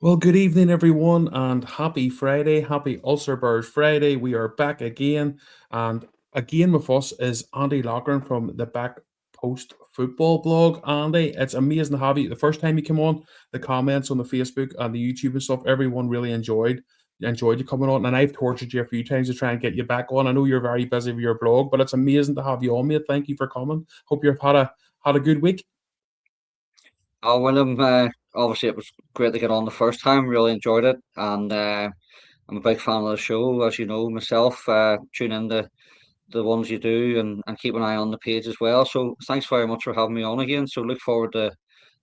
Well, good evening, everyone, and happy Friday. Happy ULSTERBEAR Friday. We are back again, and again with us is Andy Loughlin from the Back Post Football blog. Andy, it's amazing to have you. The first time you came on, the comments on the Facebook and the YouTube and stuff, everyone really enjoyed you coming on, and I've tortured you a few times to try and get you back on. I know you're very busy with your blog, but it's amazing to have you on, mate. Thank you for coming. Hope you've had a good week. Oh, William, obviously it was great to get on the first time. Really enjoyed it, and I'm a big fan of the show, as you know myself. Tune in the ones you do, and keep an eye on the page as well. So thanks very much for having me on again. So look forward to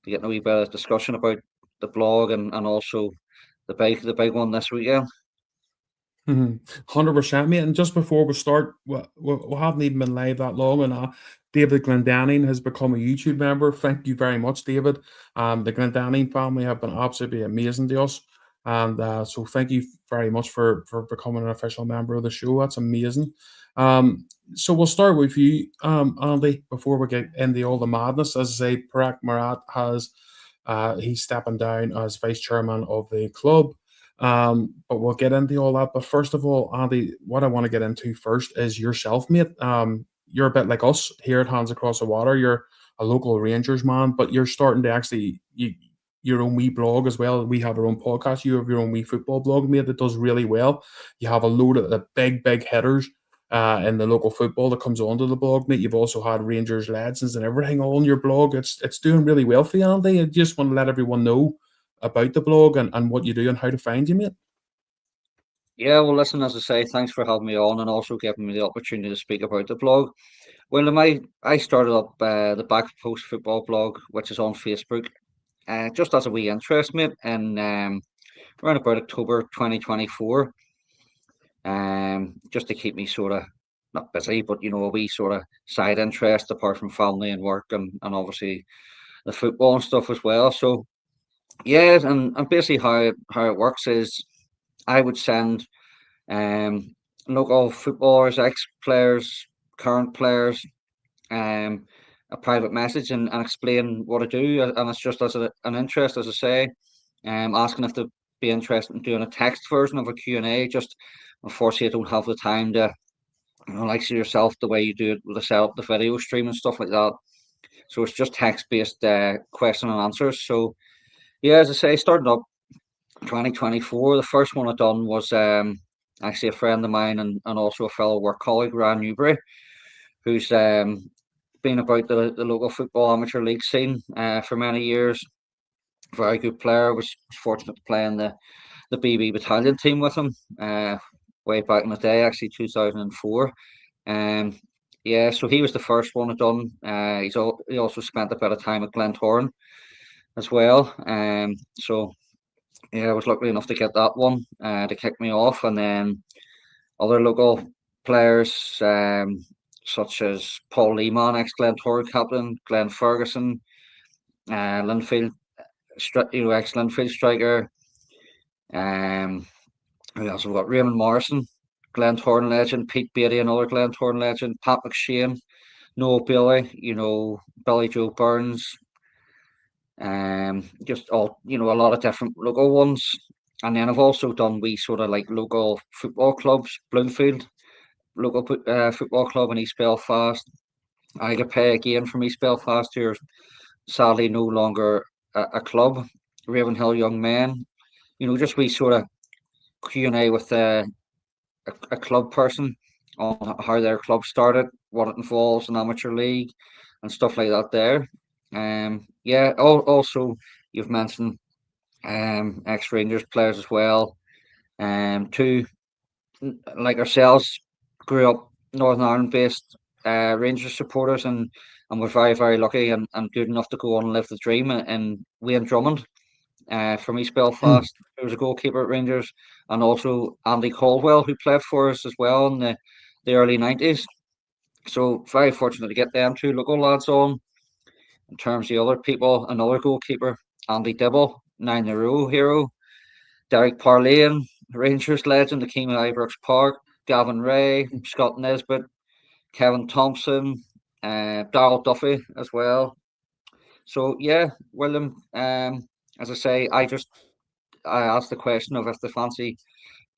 getting a wee bit of discussion about the blog and also the big one this weekend. 100%, mate. And just before we start, we haven't even been live that long, and David Glendenning has become a YouTube member. Thank you very much, David. The Glendenning family have been absolutely amazing to us, and so thank you very much for becoming an official member of the show. That's amazing. So we'll start with you, Andy, before we get into all the madness. As I say, Parag Marat has he's stepping down as vice chairman of the club. But we'll get into all that. But first of all, Andy, what I want to get into first is yourself, mate. You're a bit like us here at Hands Across the Water. You're a local Rangers man, but you're starting to actually your own wee blog as well. We have our own podcast. You have your own wee football blog, mate, that does really well. You have a load of the big hitters in the local football that comes onto the blog, mate. You've also had Rangers legends and everything all on your blog. It's doing really well for you, Andy. I just want to let everyone know about the blog and what you do and how to find you, mate. Yeah, well, listen, as I say, thanks for having me on and also giving me the opportunity to speak about the blog. Well, I started up the Back Post Football blog, which is on Facebook, just as a wee interest, mate, and around about October 2024, just to keep me sort of not busy, but a wee sort of side interest apart from family and work and obviously the football and stuff as well. So yeah, and basically how it works is I would send um local footballers, ex-players, current players, um a private message and explain what I do, and it's just as an interest, as I say, asking if they'd be interested in doing a text version of a Q&A. Just unfortunately, I don't have the time to, like yourself, the way you do it with the set up the video stream and stuff like that. So it's just text based question and answers. So yeah, as I say, starting up 2024. The first one I done was actually a friend of mine and also a fellow work colleague, Ryan Newbury, who's been about the local football amateur league scene for many years. Very good player. Was fortunate to play in the BB battalion team with him way back in the day, actually 2004. Um, yeah, so he was the first one I done. He also spent a bit of time at Glentoran as well. So yeah, I was lucky enough to get that one to kick me off, and then other local players such as Paul Lehman, ex Glentoran captain, Glenn Ferguson, Linfield, ex Linfield striker. Um, we also got Raymond Morrison, Glentoran legend, Pete Beattie, another Glentoran legend, Pat McShane, Noel Bailey, Billy Joe Burns, just all, a lot of different local ones. And then I've also done we sort of like local football clubs, Bloomfield, local football club in East Belfast. I get pay again from East Belfast here, sadly no longer a club. Ravenhill Young Men, just we sort of Q&A with a club person on how their club started, what it involves in amateur league, and stuff like that. There, yeah. Also, you've mentioned ex Rangers players as well. Two like ourselves grew up Northern Ireland based Rangers supporters, and we're very lucky and good enough to go on and live the dream. And Wayne Drummond from East Belfast, who was a goalkeeper at Rangers, and also Andy Caldwell, who played for us as well in the early 90s. So very fortunate to get them two local lads on. In terms of the other people, another goalkeeper, Andy Dibble, 9-year hero, Derek Parlane, Rangers legend, the King of Ibrox Park, Gavin Ray, Scott Nesbitt, Kevin Thompson, Darrell Duffy as well. So yeah, William, as I say, I just I asked the question of if they fancy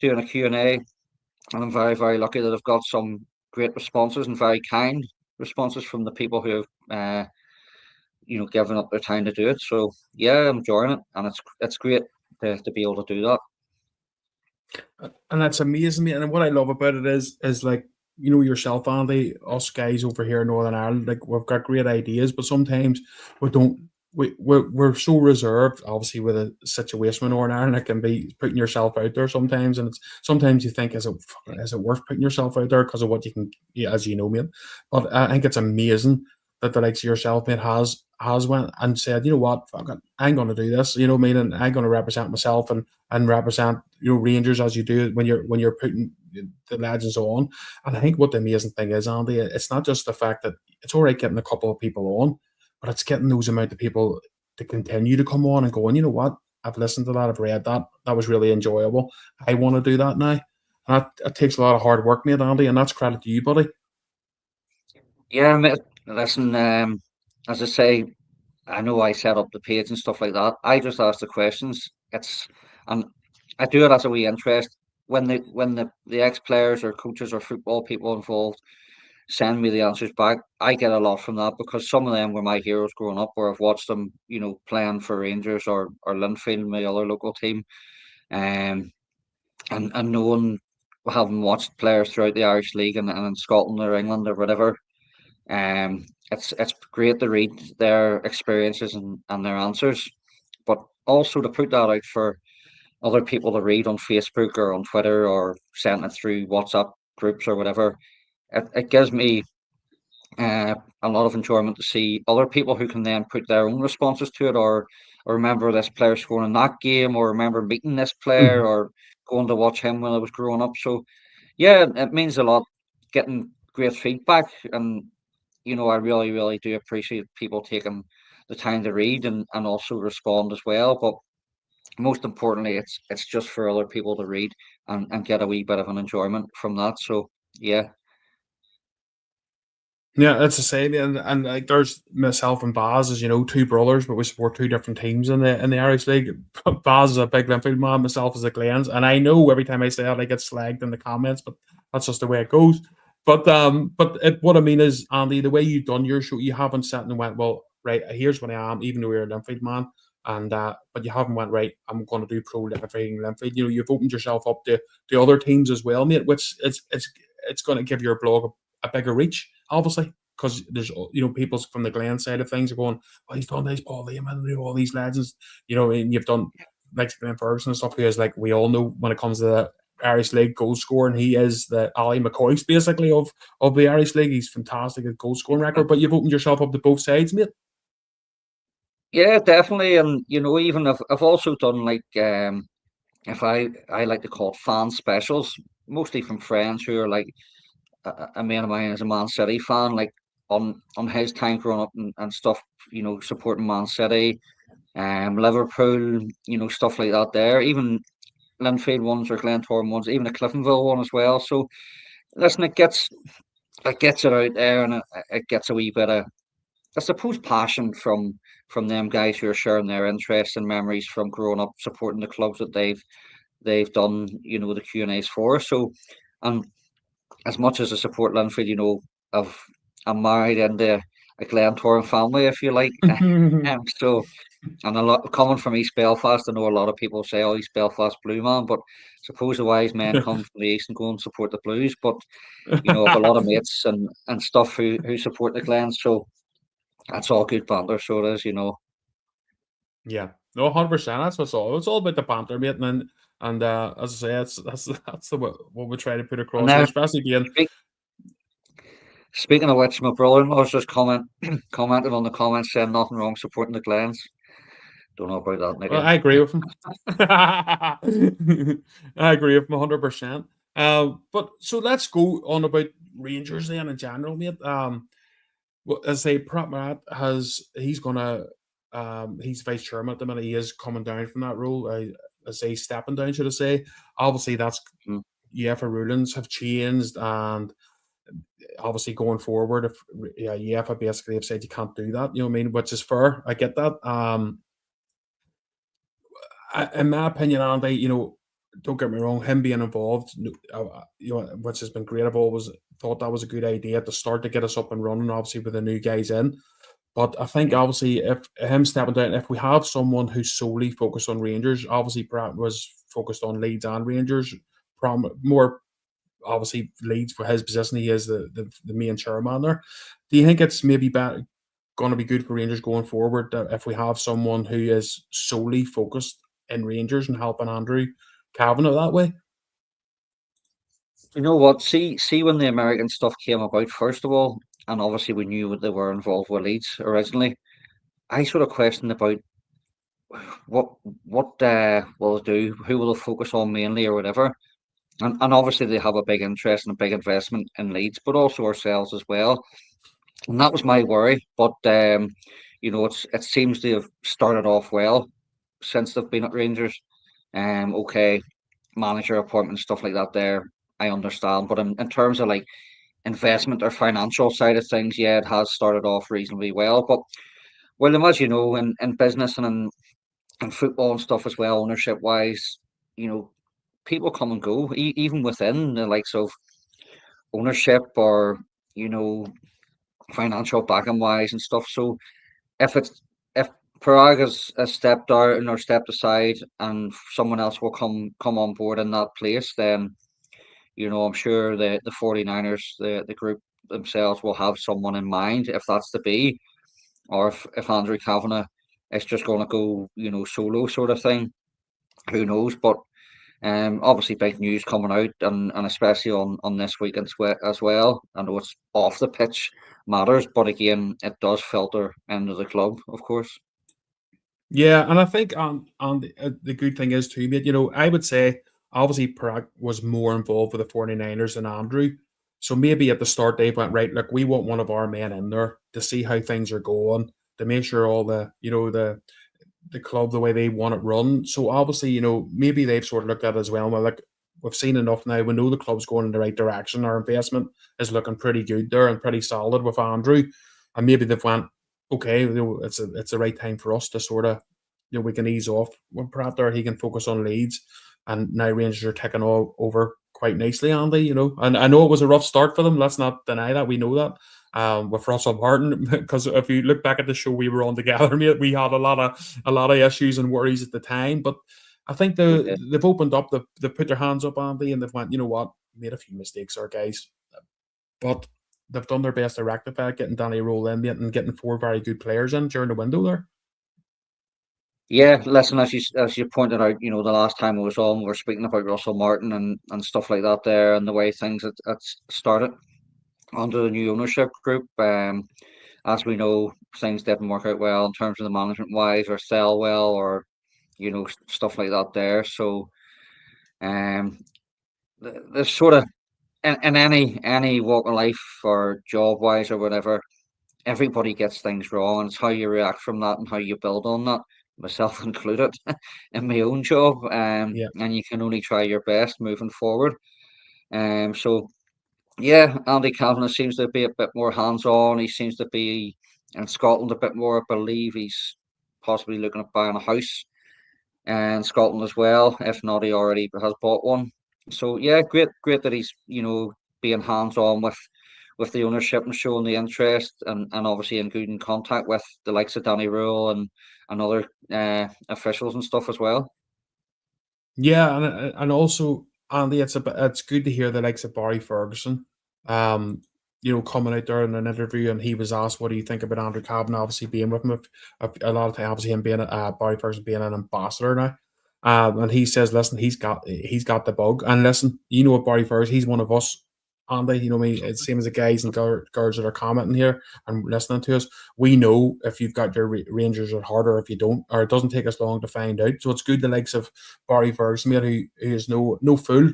doing a Q&A, and I'm very, very lucky that I've got some great responses and very kind responses from the people who have given up their time to do it. So yeah, I'm enjoying it, and it's great to be able to do that. And that's amazing, mate. And what I love about it is like, yourself, Andy, us guys over here in Northern Ireland, like we've got great ideas, but sometimes we don't. We're so reserved, obviously, with a situation in Northern Ireland. It can be putting yourself out there sometimes, and it's sometimes you think, is it worth putting yourself out there because of what you can, yeah, as you know, mate. But I think it's amazing that the likes of yourself, mate, has went and said, you know what, fuck it, I'm going to do this. You know what I mean? And I'm going to represent myself and represent Rangers as you do when you're putting the legends on. And I think what the amazing thing is, Andy, it's not just the fact that it's all right getting a couple of people on, but it's getting those amount of people to continue to come on and going, you know what, I've listened to that, I've read that, that was really enjoyable. I want to do that now. And that it takes a lot of hard work, mate, Andy, and that's credit to you, buddy. Yeah, mate, listen, as I say, I know I set up the page and stuff like that. I just ask the questions. And I do it as a wee interest. When the ex players or coaches or football people involved send me the answers back, I get a lot from that because some of them were my heroes growing up, where I've watched them, playing for Rangers or Linfield, my other local team, um, and knowing having watched players throughout the Irish League and in Scotland or England or whatever. It's great to read their experiences and their answers, but also to put that out for other people to read on Facebook or on Twitter or send it through WhatsApp groups or whatever. It gives me a lot of enjoyment to see other people who can then put their own responses to it, or remember this player scoring in that game, or remember meeting this player, Mhm. or going to watch him when I was growing up. So yeah, it means a lot getting great feedback, and I really, really do appreciate people taking the time to read and also respond as well. But most importantly, it's just for other people to read and get a wee bit of an enjoyment from that. So yeah, Yeah, that's the same. And like there's myself and Baz, as you know, two brothers, but we support two different teams in the Irish League. Baz is a big Linfield man, myself is a Glens, and I know every time I say that I get slagged in the comments, but that's just the way it goes. What I mean is, Andy, the way you've done your show, you haven't sat and went, well, right, here's what I am, even though you're a Linfield man, and but you haven't went right. I'm going to do pro everything Linfield. You've opened yourself up to other teams as well, mate. Which it's going to give your blog a bigger reach, obviously, because there's people from the Glen side of things are going, oh, he's done this, Paul Lehman, all these legends, and you've done like Glenn Ferguson and stuff. Because like we all know when it comes to the Irish League goal scoring, he is the Ali McCoy basically of the Irish League. He's fantastic at goal scoring record. But you've opened yourself up to both sides, mate. yeah, definitely. And even I've also done like if I like to call it fan specials, mostly from friends who are like a mate of mine is a Man City fan, like on his time growing up and stuff, supporting Man City, Liverpool, stuff like that there. Even Linfield ones or Glentoran ones, even a Cliftonville one as well. So listen, it gets it out there, and it gets a wee bit of, I suppose, passion from them guys who are sharing their interests and memories from growing up supporting the clubs that they've done, the Q&As for. So, and as much as I support Linfield, I've I'm married into a Glentoran family, if you like. So, and a lot coming from East Belfast, I know a lot of people say, "Oh, East Belfast Blue man," but suppose the wise men come from the east and go and support the Blues. But I've a lot of mates and stuff who support the Glens, so that's all good banter. So it is. Yeah, no, 100%. That's what's all. It's all about the banter, mate, and as I say, that's what we try to put And across here, now, especially being. speak, speaking of which, my brother-in-law was just commented on the comments saying nothing wrong supporting the Glens. Don't know about that, Well, Nicky. I agree with him. I agree with him 100%. But so let's go on about Rangers then in general, mate. Well, as I say, Pratt Matt he's gonna he's vice chairman at the minute. He is coming down from that role. I say stepping down, should I say? Obviously, that's Mm. UEFA rulings have changed, and obviously going forward, if yeah, UEFA basically have said you can't do that. You know what I mean? Which is fair. I get that. In my opinion, Andy, don't get me wrong, him being involved, which has been great. I've always thought that was a good idea at the start to get us up and running, obviously with the new guys in. But I think obviously if him stepping down, if we have someone who's solely focused on Rangers, obviously Pratt was focused on Leeds and Rangers, more obviously Leeds for his position. He is the main chairman there. Do you think it's maybe going to be good for Rangers going forward that if we have someone who is solely focused in Rangers and helping Andrew Kavanagh that way? You know what? See when the American stuff came about, first of all, and obviously we knew they were involved with Leeds originally. I sort of questioned about what what will they do, who will they focus on mainly or whatever. And obviously they have a big interest and a big investment in Leeds, but also ourselves as well. And that was my worry. But it seems to have started off well since they've been at Rangers. Okay, manager appointment stuff like that. There, I understand. But in terms of like investment or financial side of things, yeah, it has started off reasonably well. But William, as you know, in business and in football and stuff as well, ownership wise, you know, people come and go, even within the likes of ownership or you know financial backing wise and stuff. So if Parag has stepped out or stepped aside and someone else will come on board in that place, then I'm sure the 49ers, the group themselves will have someone in mind if that's to be, or if Andrew Kavanagh is just going to go, solo sort of thing. Who knows? But obviously big news coming out and especially on this weekend as well. I know it's off the pitch matters, but again, it does filter into the club, of course. Yeah, and I think the good thing is too, mate, I would say obviously Prague was more involved with the 49ers than Andrew. So maybe at the start they went, right, look, we want one of our men in there to see how things are going, to make sure all the club the way they want it run. So obviously, maybe they've sort of looked at it as well. Well, like we've seen enough now. We know the club's going in the right direction. Our investment is looking pretty good there and pretty solid with Andrew. And maybe they've went, okay, it's the right time for us to sort of, we can ease off when Pratt there. He can focus on Leeds, and now Rangers are taking all over quite nicely, Andy. And I know it was a rough start for them. Let's not deny that. We know that. With Russell Martin, because if you look back at the show we were on together, mate, we had a lot of issues and worries at the time. But I think Okay. they've opened up, they've put their hands up, Andy, and they've went, you know what, made a few mistakes, our guys, but they've done their best to rectify it, getting Danny Rohl in, and getting four very good players in during the window there. Yeah, listen, as you pointed out, the last time I was on, we were speaking about Russell Martin and stuff like that there, and the way things had started under the new ownership group. As we know, things didn't work out well in terms of the management wise, or sell well, or stuff like that there. So, um, there's sort of in any walk of life or job wise or whatever, everybody gets things wrong, and it's how you react from that and how you build on that, myself included, in my own job. Yeah. And you can only try your best moving forward. So yeah, Andy Kavanagh seems to be a bit more hands-on. He seems to be in Scotland a bit more. I believe he's possibly looking at buying a house in Scotland as well. If not, he already has bought one. So yeah, great that he's being hands-on with the ownership and showing the interest, and obviously in good in contact with the likes of Danny Rule and other officials and stuff as well. Yeah, and also Andy, it's good to hear the likes of Barry Ferguson, um, coming out there in an interview, and he was asked, "What do you think about Andrew Cavan?" Obviously, being with him a lot of time, obviously him being Barry Ferguson being an ambassador now, and he says, "Listen, he's got the bug, and listen, what Barry Ferguson, he's one of us." Andy, me, it's same as the guys and girls that are commenting here and listening to us. We know if you've got your Rangers at heart or if you don't, or it doesn't take us long to find out. So it's good the likes of Barry Ferguson, mate, who is no fool.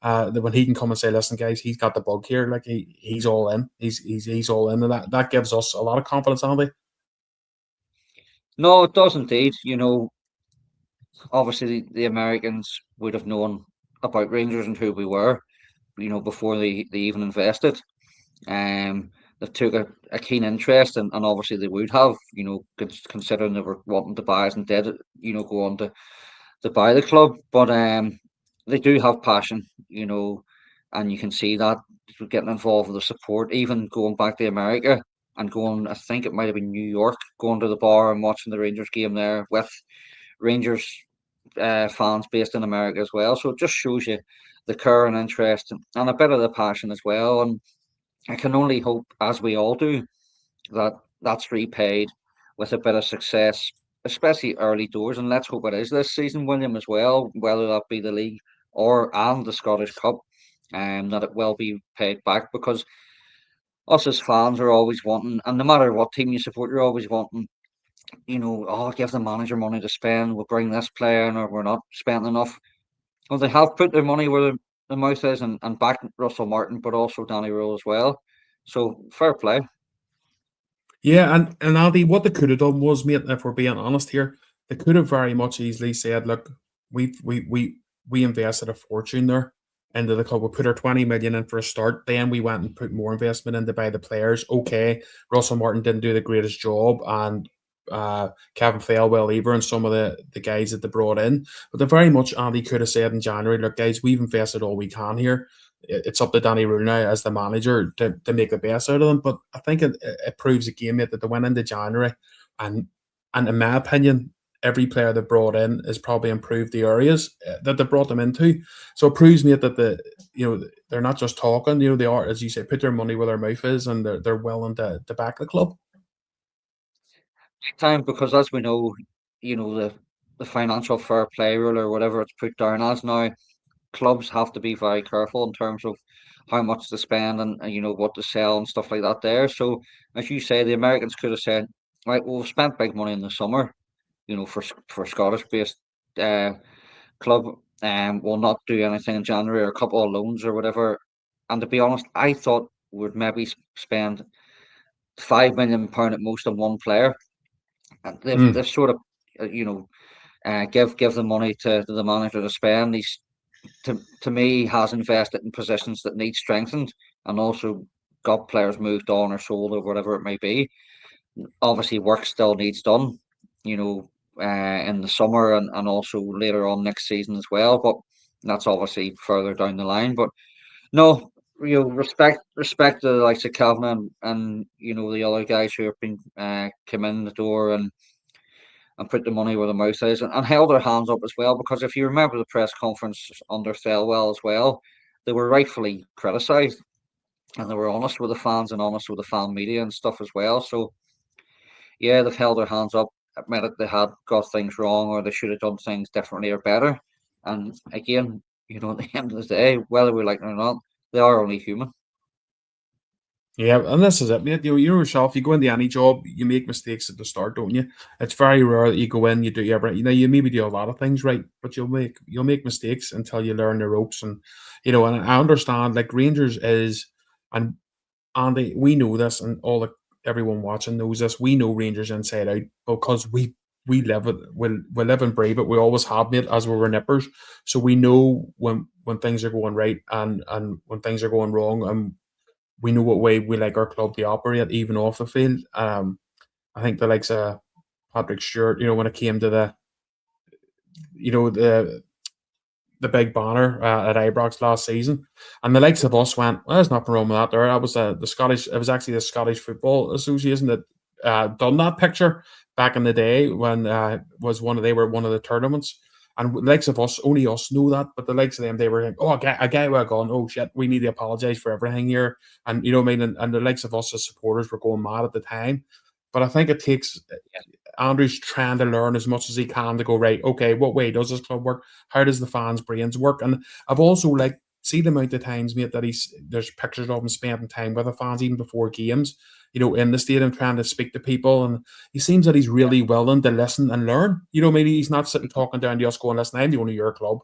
That when he can come and say, "Listen, guys, he's got the bug here. Like he's all in. He's all in," and that gives us a lot of confidence, Andy. No, it does indeed. Obviously the Americans would have known about Rangers and who we were, before they even invested. They took a keen interest, and obviously they would have, considering they were wanting to buy us and did, go on to to buy the club, but they do have passion, and you can see that through getting involved with the support, even going back to America and going, I think it might have been New York, going to the bar and watching the Rangers game there with Rangers fans based in America as well. So it just shows you the care and interest and a bit of the passion as well. And I can only hope, as we all do, that that's repaid with a bit of success, especially early doors. And let's hope it is this season, William, as well, whether that be the league or and the Scottish Cup, and that it will be paid back because us as fans are always wanting, and no matter what team you support, you're always wanting, oh, give the manager money to spend, we'll bring this player in, or we're not spending enough. Well, they have put their money where the mouth is and backed Russell Martin, but also Danny Rohl as well. So fair play. Yeah, and Andy, what they could have done was, mate, if we're being honest here, they could have very much easily said, "Look, we invested a fortune there into the club. We put our 20 million in for a start. Then we went and put more investment in to buy the players. Okay, Russell Martin didn't do the greatest job, and Kevin Failwell either, and some of the guys that they brought in. But they very much Andy could have said in January, look, guys, we've invested all we can here. It's up to Danny Rooney as the manager to make the best out of them. But I think it proves again, mate, that they went into January and and in my opinion, every player they brought in has probably improved the areas that they brought them into. So it proves, mate, that they're not just talking. They are, as you say, put their money where their mouth is, and they're willing to back the club. Big time, because as we know, the financial fair play rule or whatever it's put down as now, clubs have to be very careful in terms of how much to spend and what to sell and stuff like that there. So as you say, the Americans could have said, right, well, we've spent big money in the summer, for Scottish based uh, club, will not do anything in January, or a couple of loans or whatever. And to be honest, I thought we'd maybe spend £5 million at most on one player. And Mm. they've sort of, you know, give the money to the manager to spend. He's to me has invested in positions that need strengthened, and also got players moved on or sold or whatever it may be. Obviously, work still needs done, in the summer and also later on next season as well. But that's obviously further down the line. But no, respect to the likes of Calvin and the other guys who have been come in the door and put the money where the mouth is, and held their hands up as well. Because if you remember the press conference under Thelwell as well, they were rightfully criticised, and they were honest with the fans and honest with the fan media and stuff as well. So yeah, they've held their hands up, admitted they had got things wrong, or they should have done things differently or better. And again, at the end of the day, whether we like it or not, they are only human. Yeah, and this is it, mate. You know yourself. You go into any job, you make mistakes at the start, don't you? It's very rare that you go in, you do everything. You maybe do a lot of things right, but you'll make mistakes until you learn the ropes. And I understand, like, Rangers is, and Andy, we know this, and everyone watching knows this. We know Rangers inside out because we live it. We live and breathe it. We always have, mate, as we were nippers. So we know when things are going right and when things are going wrong, and we know what way we like our club to operate, even off the field. I think the likes of Patrick Stewart, when it came to you know, the big banner at Ibrox last season, and the likes of us went, well, there's nothing wrong with that. That was the Scottish. It was actually the Scottish Football Association that done that picture back in the day when they were one of the tournaments. And the likes of us, only us know that, but the likes of them, they were like, "Oh, a guy were going, oh shit, we need to apologise for everything here," and you know what I mean. And the likes of us as supporters were going mad at the time. But I think it takes Andrew's trying to learn as much as he can to go, right, okay, what way does this club work? How does the fans' brains work? And I've also see the amount of times, mate, that there's pictures of him spending time with the fans even before games, in the stadium trying to speak to people. And he seems that he's really willing to listen and learn. Maybe he's not sitting talking down to us going, listen, I'm the owner of your club.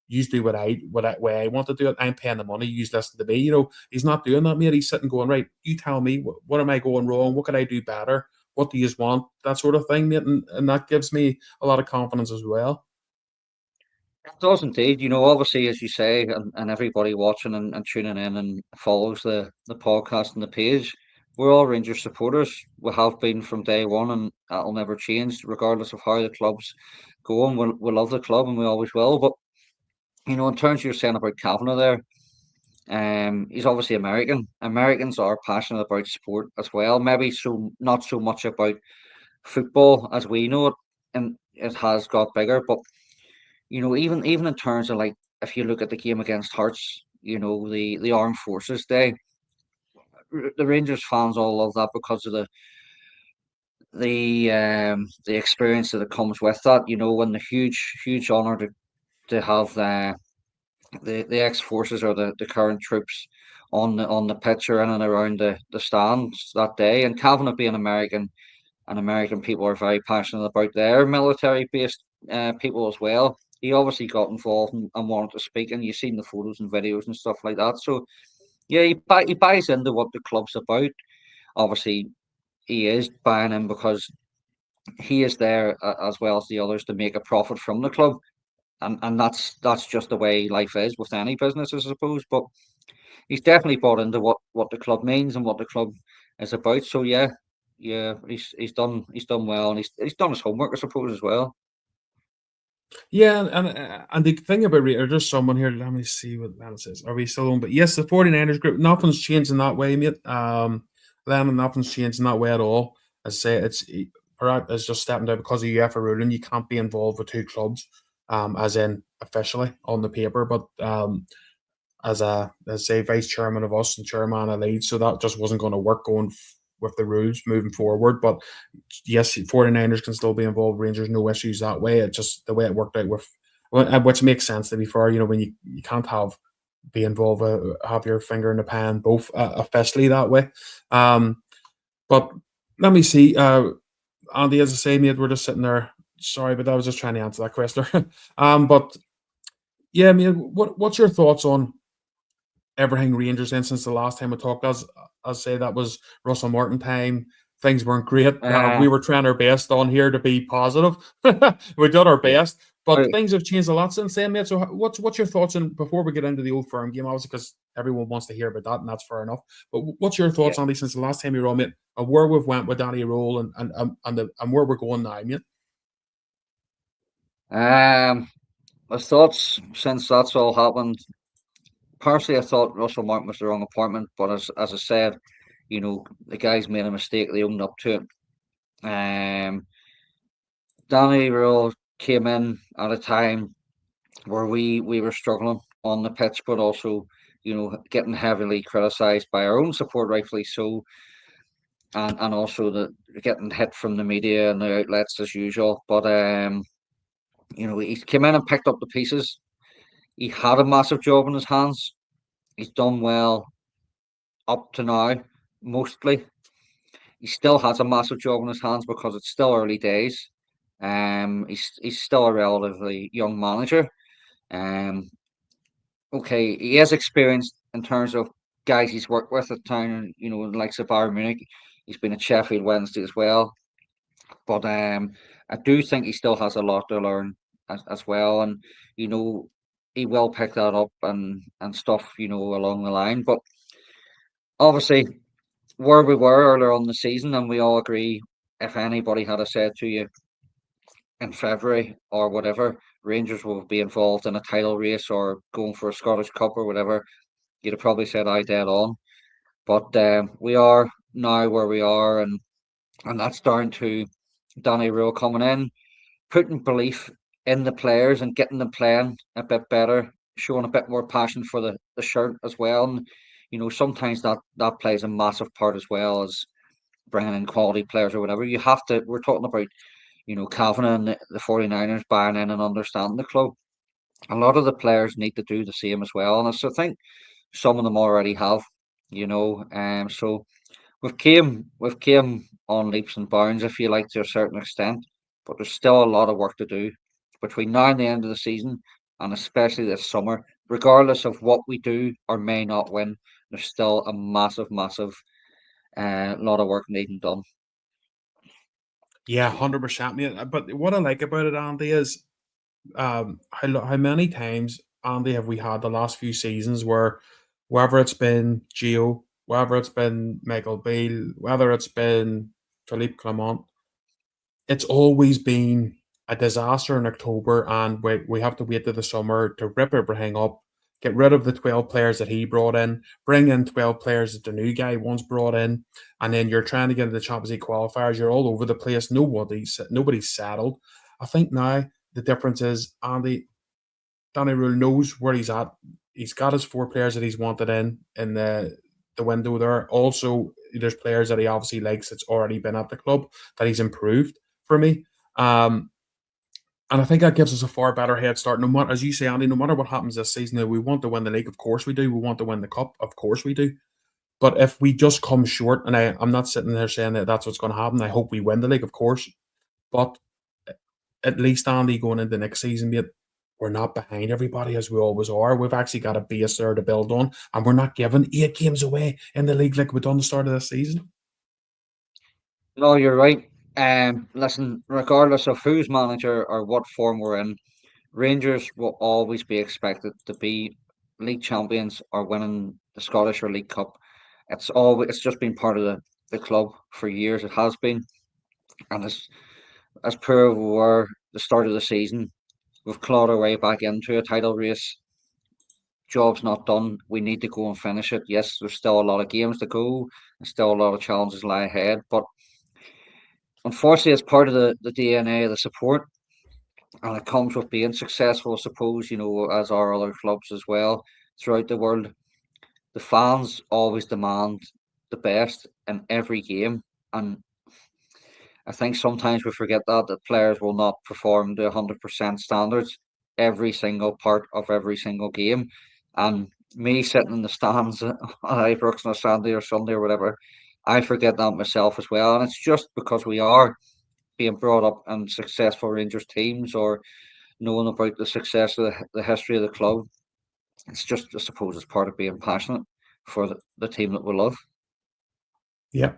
You do what way I want to do it. I'm paying the money. You listen to me. He's not doing that, mate. He's sitting going, right, you tell me, what am I going wrong? What can I do better? What do you want? That sort of thing, mate. And that gives me a lot of confidence as well. It does indeed. Obviously, as you say, and everybody watching and tuning in and follows the podcast and the page, we're all Rangers supporters. We have been from day one, and that'll never change, regardless of how the club's going. We love the club, and we always will. But in terms of you're saying about Kavanagh there, he's obviously American. Americans are passionate about sport as well. Maybe not so much about football as we know it, and it has got bigger. But even in terms of, like, if you look at the game against Hearts, the Armed Forces Day, the Rangers fans all love that because of the experience that comes with that. And the huge honor to have the ex forces or the current troops on the pitch or in and around the stands that day. And Kavanagh being American, and American people are very passionate about their military based people as well. He obviously got involved and wanted to speak, and you've seen the photos and videos and stuff like that. So yeah, he buys into what the club's about. Obviously, he is buying in because he is there, as well as the others, to make a profit from the club, and that's just the way life is with any business, I suppose. But he's definitely bought into what the club means and what the club is about. So yeah, yeah, he's done well, and he's done his homework, I suppose, as well. Yeah, and the thing about there's just someone here. Let me see what Lennon says. Are we still on? But yes, the 49ers group. Nothing's changed in that way, mate. Lennon, nothing's changed in that way at all. As I say, Perot is just stepping down because of UEFA ruling. You can't be involved with two clubs, as in officially on the paper, but as say vice chairman of us and chairman of Leeds, so that just wasn't going to work with the rules moving forward. But yes, 49ers can still be involved. Rangers, no issues that way. It just the way it worked out with, which makes sense to be fair. When you can't be involved, have your finger in the pan both officially that way. But let me see. Andy, as I say, mate, we're just sitting there. Sorry, but I was just trying to answer that question. But yeah, I mean, what's your thoughts on everything Rangers in since the last time we talked? As say that was Russell Martin time. Things weren't great. Uh, We were trying our best on here to be positive. We did our yeah. best, but things have changed a lot since then, mate. So what's your thoughts on before we get into the Old Firm game? Obviously, because everyone wants to hear about that, and that's fair enough. But what's your Yeah. thoughts, Andy, since the last time you were on, mate, and where we've went with Danny Roll and where we're going now, mate? My thoughts since that's all happened. Personally, I thought Russell Martin was the wrong appointment, but as I said, the guys made a mistake. They owned up to it. Danny Rowe came in at a time where we were struggling on the pitch, but also, getting heavily criticised by our own support, rightfully so, and also getting hit from the media and the outlets as usual. But he came in and picked up the pieces. He had a massive job in his hands. He's done well up to now, mostly. He still has a massive job in his hands because it's still early days. He's still a relatively young manager. Um, okay, he has experience in terms of guys he's worked with at town, the likes of Bayern Munich. He's been at Sheffield Wednesday as well. But I do think he still has a lot to learn as well, and you know he will pick that up and stuff, along the line. But obviously, where we were earlier on the season, and we all agree, if anybody had a said to you in February or whatever, Rangers will be involved in a title race or going for a Scottish Cup or whatever, you'd have probably said I dead on. But we are now where we are, and that's down to Danny Rule coming in, putting belief in the players and getting them playing a bit better, showing a bit more passion for the shirt as well. And sometimes that plays a massive part as well as bringing in quality players or whatever. You have to. We're talking about Kavanagh and the 49ers buying in and understanding the club. A lot of the players need to do the same as well, and I think some of them already have. So we've came on leaps and bounds, if you like, to a certain extent, but there's still a lot of work to do between now and the end of the season, and especially this summer. Regardless of what we do or may not win, there's still a massive, massive lot of work needing done. Yeah, 100%, mate. But what I like about it, Andy, is how many times, Andy, have we had the last few seasons where whether it's been Gio, whether it's been Michael Beale, whether it's been Philippe Clement, it's always been a disaster in October, and we have to wait to the summer to rip everything up, get rid of the 12 players that he brought in, bring in 12 players that the new guy once brought in, and then you're trying to get into the Champions League qualifiers. You're all over the place. Nobody's settled. I think now the difference is Danny Rule knows where he's at. He's got his four players that he's wanted in the window there. Also, there's players that he obviously likes that's already been at the club that he's improved for me. Um, and I think that gives us a far better head start. No matter, as you say, Andy, no matter what happens this season, we want to win the league. Of course we do. We want to win the cup. Of course we do. But if we just come short, and I'm not sitting there saying that that's what's going to happen. I hope we win the league, of course. But at least, Andy, going into next season, mate, we're not behind everybody as we always are. We've actually got a base there to build on, and we're not giving 8 games away in the league like we've done the start of this season. No, you're right. Listen, regardless of who's manager or what form we're in, Rangers will always be expected to be league champions or winning the Scottish or League Cup. It's just been part of the club for years. It has been, and as per we were the start of the season, we've clawed our way back into a title race. Job's not done. We need to go and finish it. Yes, there's still a lot of games to go. There's still a lot of challenges lie ahead. But unfortunately, it's part of the DNA of the support. And it comes with being successful, I suppose, as are other clubs as well throughout the world. The fans always demand the best in every game. And I think sometimes we forget that players will not perform to 100% standards every single part of every single game. And me sitting in the stands at Ibrox on a Saturday or Sunday or whatever, I forget that myself as well. And it's just because we are being brought up in successful Rangers teams or knowing about the success of the history of the club. It's just, I suppose, it's part of being passionate for the team that we love. Yeah.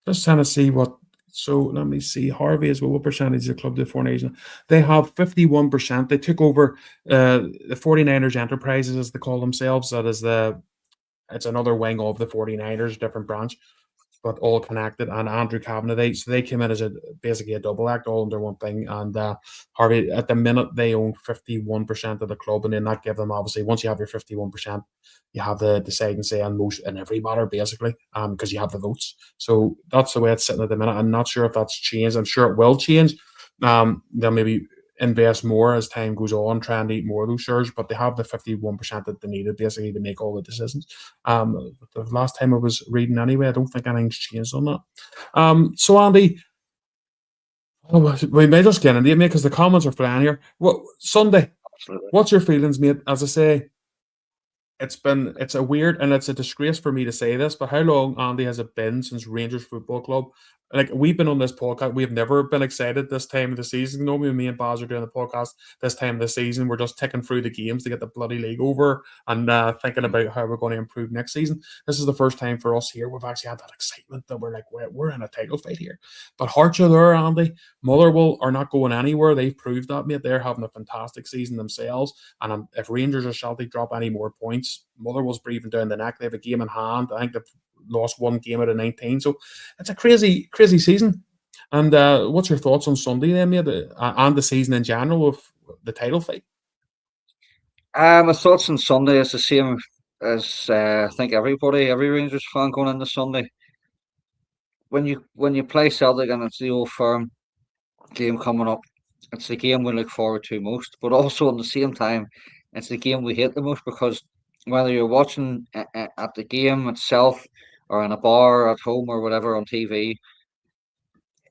Just trying to see what. So let me see. Harvey as well. What percentage of the club did Four Nations? They have 51%. They took over the 49ers Enterprises, as they call themselves. It's another wing of the 49ers, different branch, but all connected. And Andrew Cabinet, so they came in as basically a double act, all under one thing. And Harvey, at the minute, they own 51% of the club, and then that give them, obviously, once you have your 51%, you have the deciding say on most in every matter, basically, because you have the votes. So that's the way it's sitting at the minute. I'm not sure if that's changed. I'm sure it will change. They'll maybe invest more as time goes on, trying to eat more of those shares, but they have the 51% that they needed basically to make all the decisions. The last time I was reading anyway, I don't think anything's changed on that. So Andy, we may just get into it, mate, because the comments are flying here. What Sunday? Absolutely. What's your feelings, mate? As I say, it's a weird and it's a disgrace for me to say this, but how long, Andy, has it been since Rangers Football Club? Like we've been on this podcast, we've never been excited this time of the season. Normally, me and Baz are doing the podcast this time of the season. We're just ticking through the games to get the bloody league over and thinking about how we're going to improve next season. This is the first time for us here. We've actually had that excitement that we're like, we're in a title fight here. But Hearts are there, Andy. Motherwell are not going anywhere. They've proved that, mate. They're having a fantastic season themselves. And if Rangers or Celtic drop any more points, Motherwell's breathing down the neck. They have a game in hand. I think they've lost one game out of 19. So it's a crazy, crazy season. And what's your thoughts on Sunday then, mate, and the season in general of the title fight? My thoughts on Sunday is the same as I think every Rangers fan going into Sunday. When you play Celtic and it's the Old Firm game coming up, it's the game we look forward to most. But also at the same time, it's the game we hate the most because whether you're watching at the game itself or in a bar at home or whatever on TV,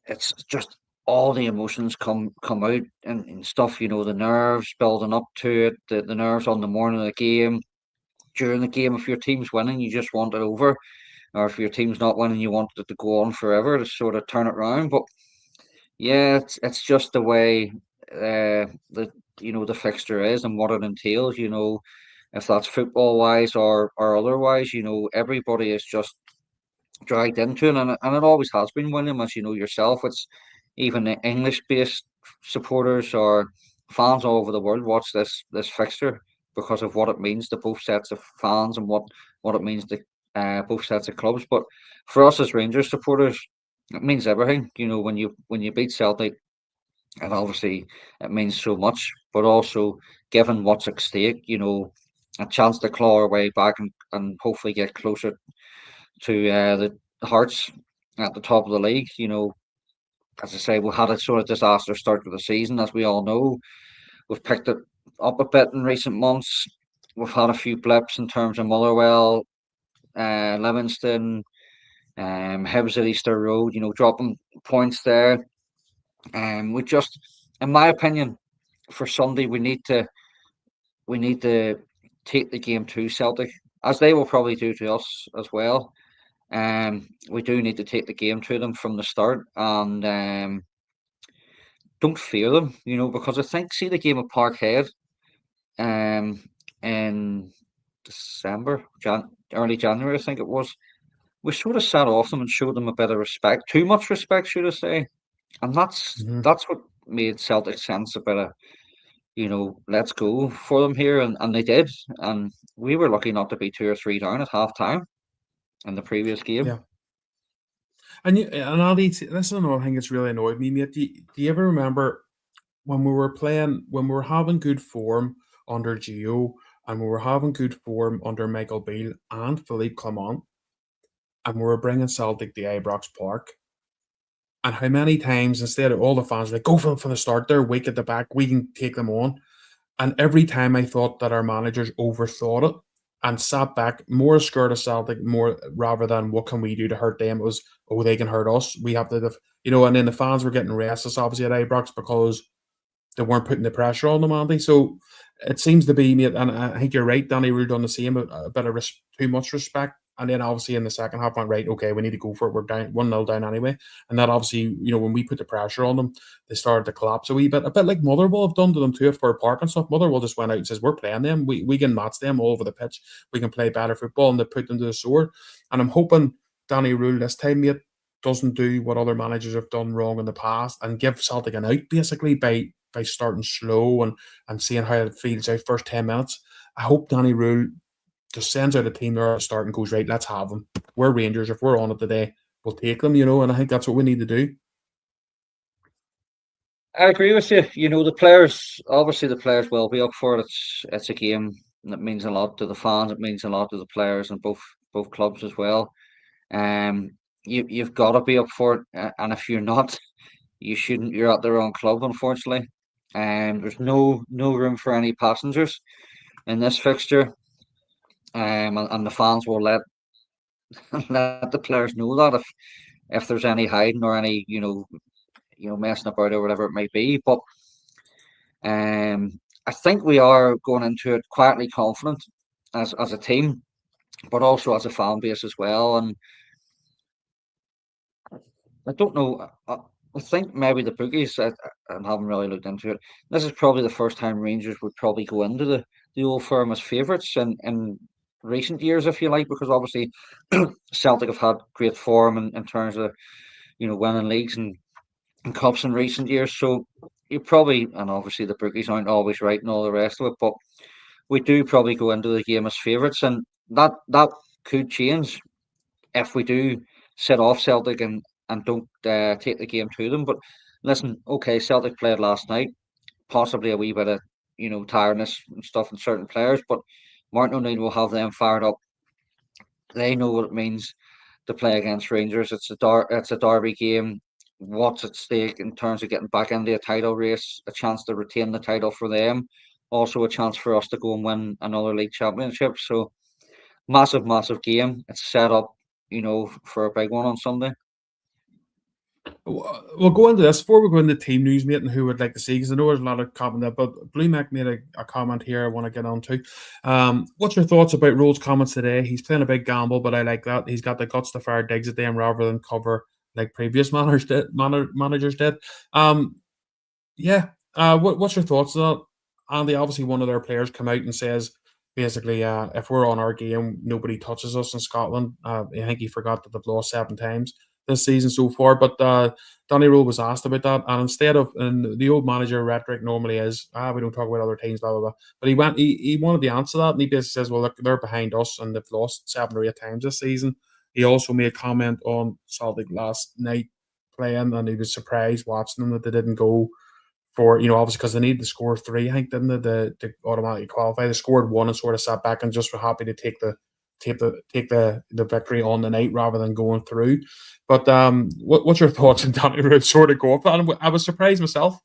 it's just all the emotions come out and stuff. The nerves building up to it, the nerves on the morning of the game, during the game. If your team's winning, you just want it over, or if your team's not winning, you want it to go on forever to sort of turn it around. But yeah, it's just the way the fixture is and what it entails. If that's football wise or otherwise, everybody is just dragged into it, and it always has been, William, as you know yourself. It's even the English-based supporters or fans all over the world watch this fixture because of what it means to both sets of fans and what it means to both sets of clubs. But for us as Rangers supporters, it means everything. When you beat Celtic, and obviously it means so much. But also, given what's at stake, a chance to claw our way back and hopefully get closer to the Hearts at the top of the league. As I say, we had a sort of disaster start to the season, as we all know. We've picked it up a bit in recent months. We've had a few blips in terms of Motherwell, Livingston, Hibs at Easter Road, dropping points there. We just, in my opinion, for Sunday, we need to take the game to Celtic, as they will probably do to us as well. We do need to take the game to them from the start, and don't fear them, because I think, see the game at Parkhead, um, in December, early January, I think it was. We sort of sat off them and showed them a bit of respect, too much respect, should I say? And that's Mhm. that's what made Celtic sense a bit of, let's go for them here, and they did. And we were lucky not to be 2 or 3 down at half time in the previous game. Yeah. And Andy, this is another thing that's really annoyed me, mate. Do you ever remember when we were playing, when we were having good form under Gio, and we were having good form under Michael Beale and Philippe Clement, and we were bringing Celtic to Ibrox Park? And how many times, instead of all the fans were like, go for them from the start, they're weak at the back, we can take them on. And every time I thought that our managers overthought it and sat back more scared of Celtic, more rather than what can we do to hurt them. It was, oh, they can hurt us. We have to, and then the fans were getting restless, obviously, at Ibrox because they weren't putting the pressure on them, Andy. So it seems to be, mate, and I think you're right, Danny Rule done the same, a bit of too much respect. And then obviously in the second half went, right, okay, we need to go for it. We're down 1-0 down anyway. And that obviously, when we put the pressure on them, they started to collapse a wee bit. A bit like Motherwell have done to them too for Park and stuff. Motherwell just went out and says, we're playing them. We can match them all over the pitch. We can play better football, and they put them to the sword. And I'm hoping Danny Rule this time, mate, doesn't do what other managers have done wrong in the past and give Celtic an out basically by starting slow and seeing how it feels out first 10 minutes. I hope Danny Rule just sends out a team there at the start and goes, right, let's have them. We're Rangers. If we're on it today, we'll take them, and I think that's what we need to do. I agree with you. The players, obviously, the players will be up for it. It's a game that means a lot to the fans. It means a lot to the players and both clubs as well. Um, you've got to be up for it, and if you're not, you shouldn't. You're at the wrong club, unfortunately. There's no room for any passengers in this fixture. And the fans will let let the players know that if there's any hiding or any messing about or whatever it might be. But I think we are going into it quietly confident as a team, but also as a fan base as well. And I don't know. I think maybe the bookies, I haven't really looked into it. This is probably the first time Rangers would probably go into the Old Firm as favourites in recent years, if you like, because obviously Celtic have had great form in terms of winning leagues and cups in recent years. So you probably, and obviously the bookies aren't always right and all the rest of it, but we do probably go into the game as favourites, and that could change if we do set off Celtic and don't take the game to them. But listen, okay, Celtic played last night, possibly a wee bit of tiredness and stuff in certain players, but Martin O'Neill will have them fired up. They know what it means to play against Rangers. It's a derby game. What's at stake in terms of getting back into a title race, a chance to retain the title for them, also a chance for us to go and win another league championship. So massive, massive game. It's set up, for a big one on Sunday. We'll go into this before we go into team news, mate, and who would like to see, because I know there's a lot of comment there, but Blue Mac made a comment here I want to get on to. What's your thoughts about Rohl's comments today? He's playing a big gamble, but I like that. He's got the guts to fire digs at them rather than cover like previous managers did. Yeah. What's your thoughts on that? Andy, obviously one of their players come out and says basically, if we're on our game, nobody touches us in Scotland. I think he forgot that they've lost 7 times. this season so far. But Danny Rohl was asked about that, and instead of, and the old manager rhetoric normally is, we don't talk about other teams, blah blah blah. But he wanted to answer that, and he basically says, well, look, they're behind us, and they've lost 7 or 8 times this season. He also made comment on Celtic last night playing, and he was surprised watching them that they didn't go for, obviously because they needed to score three, I think, didn't they, to automatically qualify. They scored one and sort of sat back and just were happy to take the victory on the night rather than going through. But what's your thoughts on Danny Rood sort of go up that? And I was surprised myself.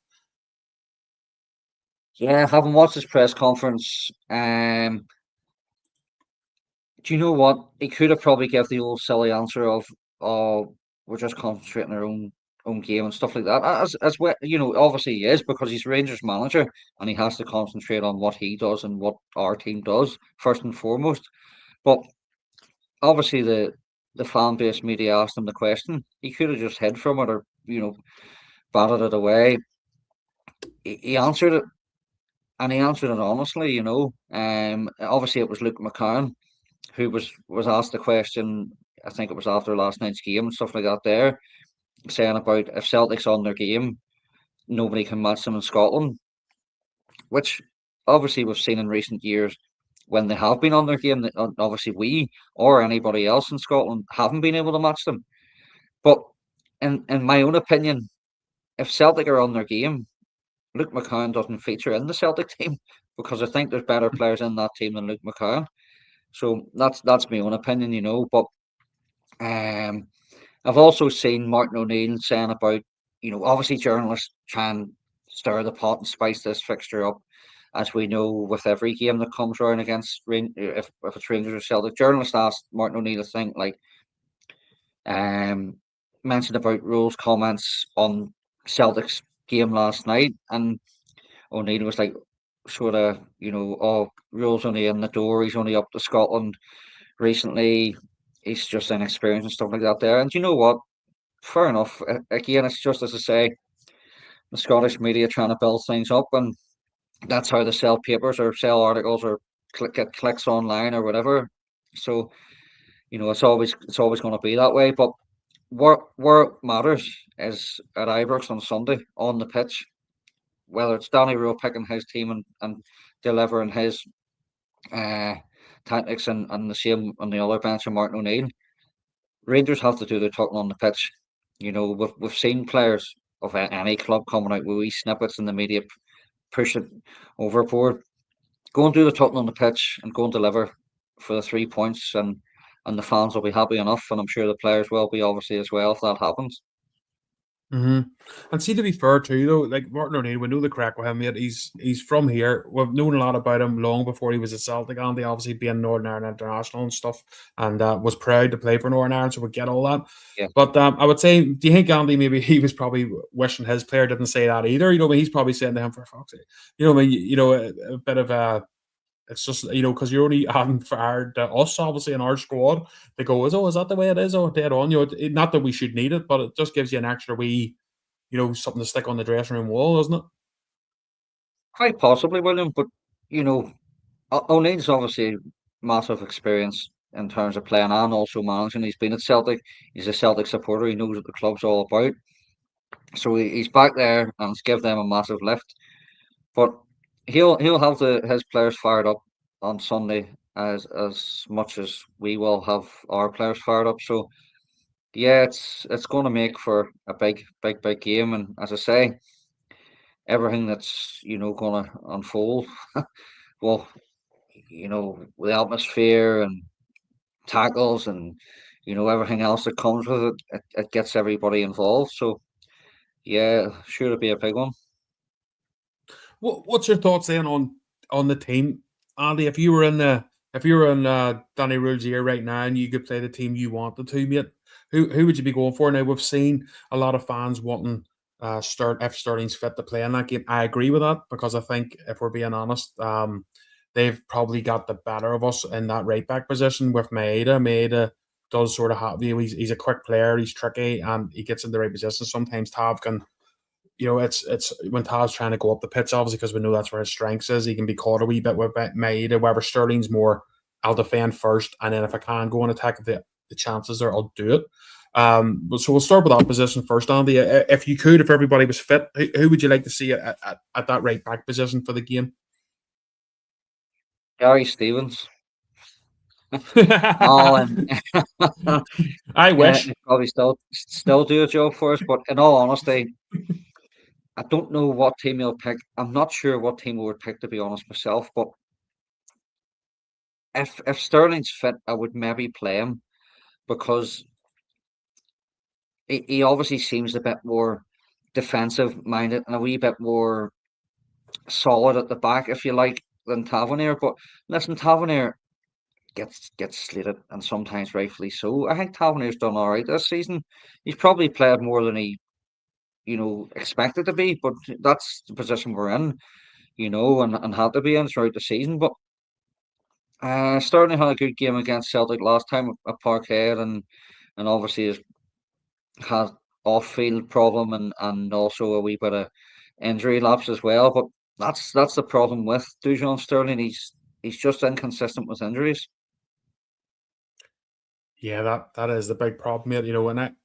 Yeah, having watched his press conference, do you know what? He could have probably gave the old silly answer of, "Oh, we're just concentrating on our own game and stuff like that." As well, obviously he is, because he's Rangers manager and he has to concentrate on what he does and what our team does first and foremost. But obviously the fan base media asked him the question. He could have just hid from it, or batted it away. He answered it, and he answered it honestly. Obviously it was Luke McCann who was asked the question. I think it was after last night's game and stuff like that. There, saying about, if Celtic's on their game, nobody can match them in Scotland, which obviously we've seen in recent years when they have been on their game. That obviously we or anybody else in Scotland haven't been able to match them. But in my own opinion, if Celtic are on their game, Luke McCann doesn't feature in the Celtic team, because I think there's better players in that team than Luke McCann. So that's my own opinion. But um, I've also seen Martin O'Neill saying about, obviously journalists try and stir the pot and spice this fixture up, as we know with every game that comes around against if it's Rangers or Celtic. Journalists asked Martin O'Neill, I think, like, um, mentioned about Rohl's comments on Celtic's game last night, and O'Neill was like, sort of, oh, Rohl's only in the door, he's only up to Scotland recently, he's just inexperienced and stuff like that there. And you know what? Fair enough. Again, it's just, as I say, the Scottish media trying to build things up, and that's how they sell papers or sell articles or get clicks online or whatever. So it's always going to be that way. But where it matters is at Ibrox on Sunday on the pitch, whether it's Danny Rowe picking his team and delivering his uh, tactics, and the same on the other bench of Martin O'Neill. Rangers have to do their talking on the pitch. We've seen players of any club coming out with wee snippets in the media, push it overboard. Go and do the talking on the pitch and go and deliver for the 3 points, and the fans will be happy enough, and I'm sure the players will be, obviously, as well, if that happens. Mm-hmm. And see, to be fair too, though, like Martin O'Neill, we know the crack with him. Mate. He's from here. We've known a lot about him long before he was a Celtic, and he obviously being Northern Ireland international and stuff, and was proud to play for Northern Ireland. So we get all that. Yeah. But I would say, do you think Andy maybe he was probably wishing his player didn't say that either? He's probably saying to him, for fuck's sake, a bit of a. It's just, because you're only adding fired to us, obviously, in our squad. They go, is that the way it is? Oh, dead on. Not that we should need it, but it just gives you an extra wee, something to stick on the dressing room wall, doesn't it? Quite possibly, William, but O'Neill's obviously massive experience in terms of playing and also managing. He's been at Celtic. He's a Celtic supporter. He knows what the club's all about. So he's back there and it's give them a massive lift. But he'll have his players fired up on Sunday as much as we will have our players fired up. So yeah, it's going to make for a big, big, big game. And as I say, everything that's going to unfold, well, the atmosphere and tackles and everything else that comes with it gets everybody involved. So yeah, sure to be a big one. What's your thoughts then on the team, Andy? If you were in Danny Rule's ear right now and you could play the team you wanted to, mate, who would you be going for? Now we've seen a lot of fans wanting if Sterling's fit to play in that game. I agree with that because I think if we're being honest, they've probably got the better of us in that right back position with Maeda. Maeda does sort of have he's a quick player, he's tricky, and he gets in the right position. Sometimes Tav can, it's when Tav's trying to go up the pitch, obviously, because we know that's where his strengths is. He can be caught a wee bit with Maeda. Wherever Sterling's more, I'll defend first, and then if I can go and attack the chances there, I'll do it. So we'll start with that position first, Andy. If you could, if everybody was fit, who would you like to see at that right back position for the game? Gary Stevens. No, I wish. he'd probably still do a job for us. But in all honesty, I don't know what team he'll pick. I'm not sure what team we would pick, to be honest myself. But if Sterling's fit, I would maybe play him because he obviously seems a bit more defensive minded and a wee bit more solid at the back, if you like, than Tavernier. But listen, Tavernier gets slated, and sometimes rightfully so. I think Tavernier's done all right this season. He's probably played more than he, expected to be, but that's the position we're in, and had to be in throughout the season. But Sterling had a good game against Celtic last time at Parkhead, and obviously has had off-field problem and also a wee bit of injury lapse as well. But that's the problem with Dujon Sterling. He's just inconsistent with injuries. Yeah, that is the big problem, mate. And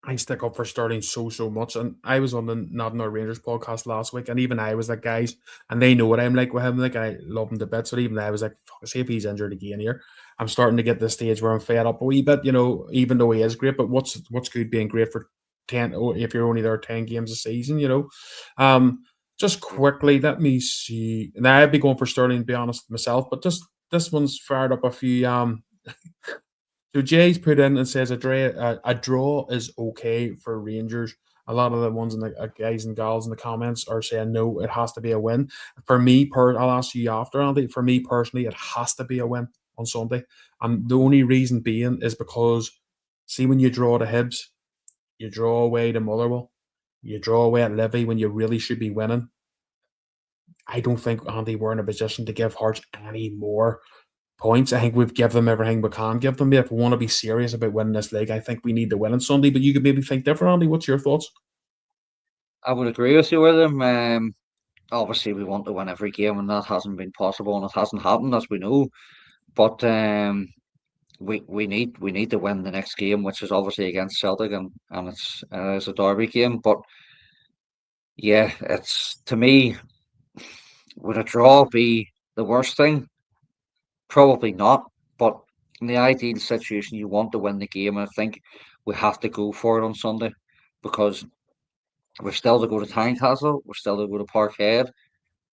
I stick up for Sterling so much. And I was on the Not Our Rangers podcast last week, and even I was like, guys, and they know what I'm like with him. Like, I love him to bits. But even I was like, fuck, see if he's injured again here. I'm starting to get this stage where I'm fed up a wee bit, even though he is great. But what's good being great for 10, or if you're only there 10 games a season. Just quickly, let me see. Now, I'd be going for Sterling, to be honest, myself, but just this one's fired up a few. So Jay's put in and says a draw is okay for Rangers. A lot of the ones in the guys and gals in the comments are saying no, it has to be a win. For me, I'll ask you after, Andy. For me personally, it has to be a win on Sunday, and the only reason being is because, see, when you draw to Hibs, you draw away to Motherwell, you draw away at Livy when you really should be winning. I don't think, Andy, we're in a position to give Hearts any more points. I think we've given them everything we can give them. If we want to be serious about winning this league, I think we need to win on Sunday. But you could maybe think different, Andy. What's your thoughts? I would agree with you with him. Obviously, we want to win every game, and that hasn't been possible, and it hasn't happened, as we know. But we need to win the next game, which is obviously against Celtic, and it's a derby game. But yeah, it's, to me, would a draw be the worst thing? Probably not. But in the ideal situation, you want to win the game, and I think we have to go for it on Sunday because we're still to go to Tynecastle, we're still to go to Parkhead.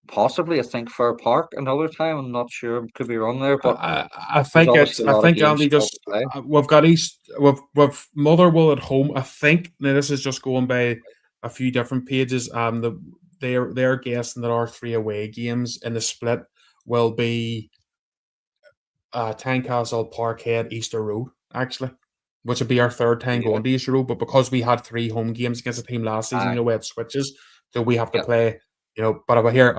Possibly, I think, Fair Park another time. I'm not sure. Could be wrong there, but I there's think it's. obviously a I lot of think games Andy still just. to play. We've got East. We've Motherwell at home. I think now this is just going by a few different pages. They're guessing that our three away games in the split will be Tynecastle, Parkhead, Easter Road, actually, which would be our third time Yeah. going to Easter Road. But because we had three home games against the team last season, Aye. where it switches, so we have to Yep. play. But over here,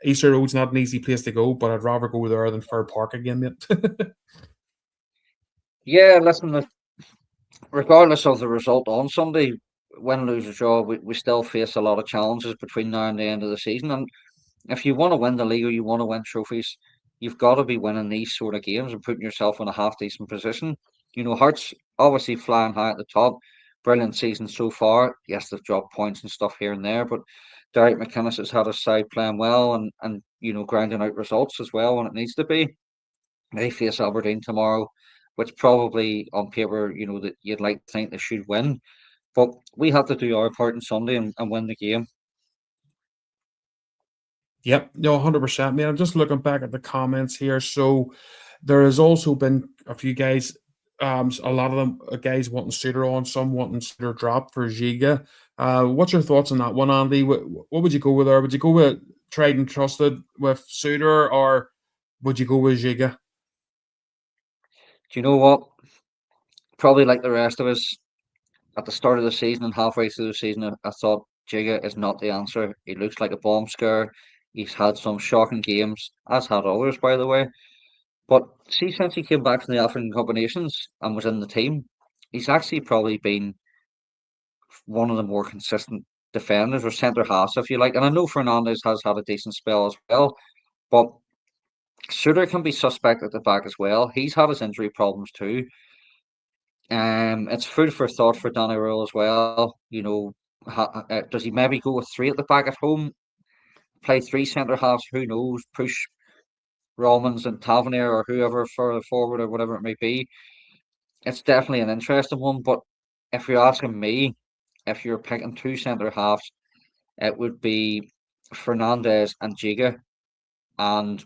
Easter Road's not an easy place to go, but I'd rather go there than Fir Park again, mate. Yeah, listen, regardless of the result on Sunday, win, lose, or draw, we still face a lot of challenges between now and the end of the season. And if you want to win the league or you want to win trophies, you've got to be winning these sort of games and putting yourself in a half decent position. Hearts obviously flying high at the top. Brilliant season so far. Yes, they've dropped points and stuff here and there, but Derek McInnes has had his side playing well and grinding out results as well when it needs to be. They face Aberdeen tomorrow, which probably on paper, that you'd like to think they should win. But we have to do our part on Sunday and win the game. Yep, no, 100%, man. I'm just looking back at the comments here. So there has also been a few guys, a lot of them guys wanting Suter on, some wanting Suter drop for Giga. What's your thoughts on that one, Andy? What would you go with there? Would you go with tried and trusted with Suter, or would you go with Giga? Do you know what? Probably like the rest of us at the start of the season and halfway through the season, I thought Jiga is not the answer. He looks like a bomb scare. He's had some shocking games, as had others, by the way. But see, since he came back from the African Cup of Nations and was in the team, he's actually probably been one of the more consistent defenders or centre halves, if you like. And I know Fernandez has had a decent spell as well, but Suter can be suspect at the back as well. He's had his injury problems too. It's food for thought for Danny Rohl as well. Does he maybe go with three at the back at home, play three centre halves? Who knows? Push Romans and Tavernier or whoever further forward or whatever it may be. It's definitely an interesting one. But if you're asking me, if you're picking two centre halves, it would be Fernandez and Giga. And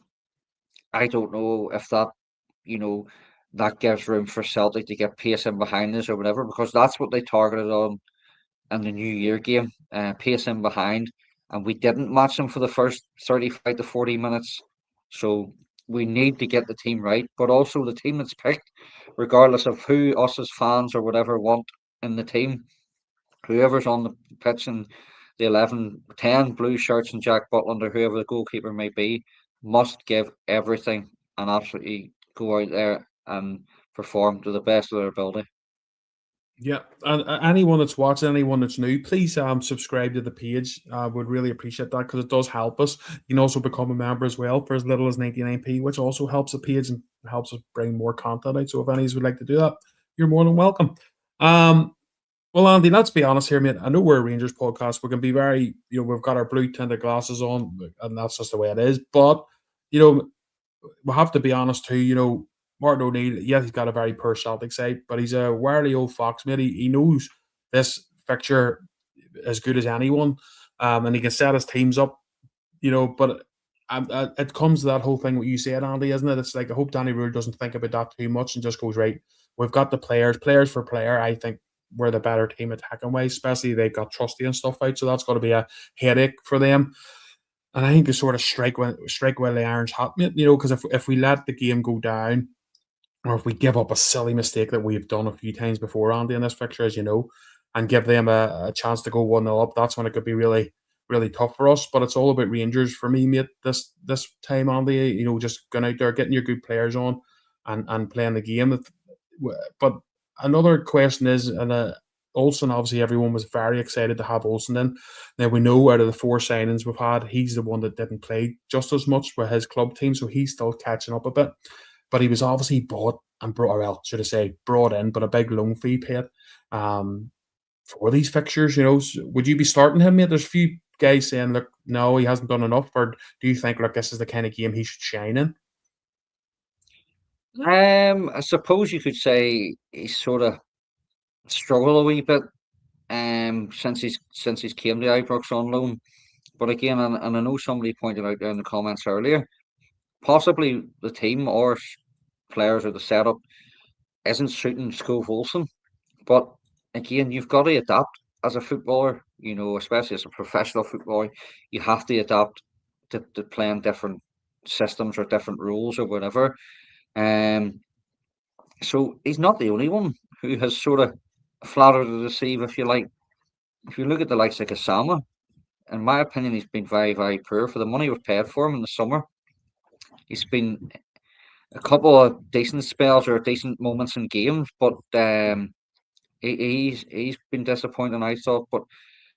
I don't know if you know, that gives room for Celtic to get pace in behind us or whatever, because that's what they targeted on in the New Year game, pace in behind, and we didn't match them for the first 35 to 40 minutes. So we need to get the team right, but also the team that's picked, regardless of who us as fans or whatever want in the team, whoever's on the pitch in the 11, 10 blue shirts and Jack Butland or whoever the goalkeeper may be, must give everything and absolutely go out there and perform to the best of their ability. Yeah, and anyone that's watching, anyone that's new, please subscribe to the page. Would really appreciate that because it does help us. You can also become a member as well for as little as 99p, which also helps the page and helps us bring more content out. So if any of you would like to do that, you're more than welcome. Well, Andy, let's be honest here, mate. I know we're a Rangers podcast. We can be very, we've got our blue tinted glasses on, and that's just the way it is. But you know, we have to be honest too. Martin O'Neill, yeah, he's got a very poor Celtic side, but he's a wily old fox, mate. He knows this fixture as good as anyone, and he can set his teams up. But it comes to that whole thing what you said, Andy, isn't it? It's like I hope Danny Rule doesn't think about that too much and just goes right. We've got the players for player. I think we're the better team attacking wise, especially they've got Trusty and stuff out, so that's got to be a headache for them. And I think they sort of strike while the iron's hot, mate. Because if we let the game go down, or if we give up a silly mistake that we've done a few times before, Andy, in this fixture, as you know, and give them a chance to go 1-0 up, that's when it could be really, really tough for us. But it's all about Rangers for me, mate, this time, Andy. Just going out there, getting your good players on and playing the game. But another question is, and Olsen, obviously, everyone was very excited to have Olsen in. Now, we know out of the four signings we've had, he's the one that didn't play just as much with his club team, so he's still catching up a bit. But he was obviously bought and brought, or well, should I say, brought in, but a big loan fee paid for these fixtures. Would you be starting him, mate? There's a few guys saying, look, no, he hasn't done enough, or do you think, look, this is the kind of game he should shine in? I suppose you could say he's sort of struggled a wee bit since he's came to Ibrox on loan. But again, and I know somebody pointed out there in the comments earlier, possibly the team or players or the setup isn't suiting Skov Olsen. But again, you've got to adapt as a footballer, especially as a professional footballer. You have to adapt to playing different systems or different rules or whatever. Um, so he's not the only one who has sort of flattered to deceive, if you like. If you look at the likes of Kasama, in my opinion, he's been very, very poor for the money we've paid for him in the summer. He's been a couple of decent spells or decent moments in games, but he's been disappointing, I thought. But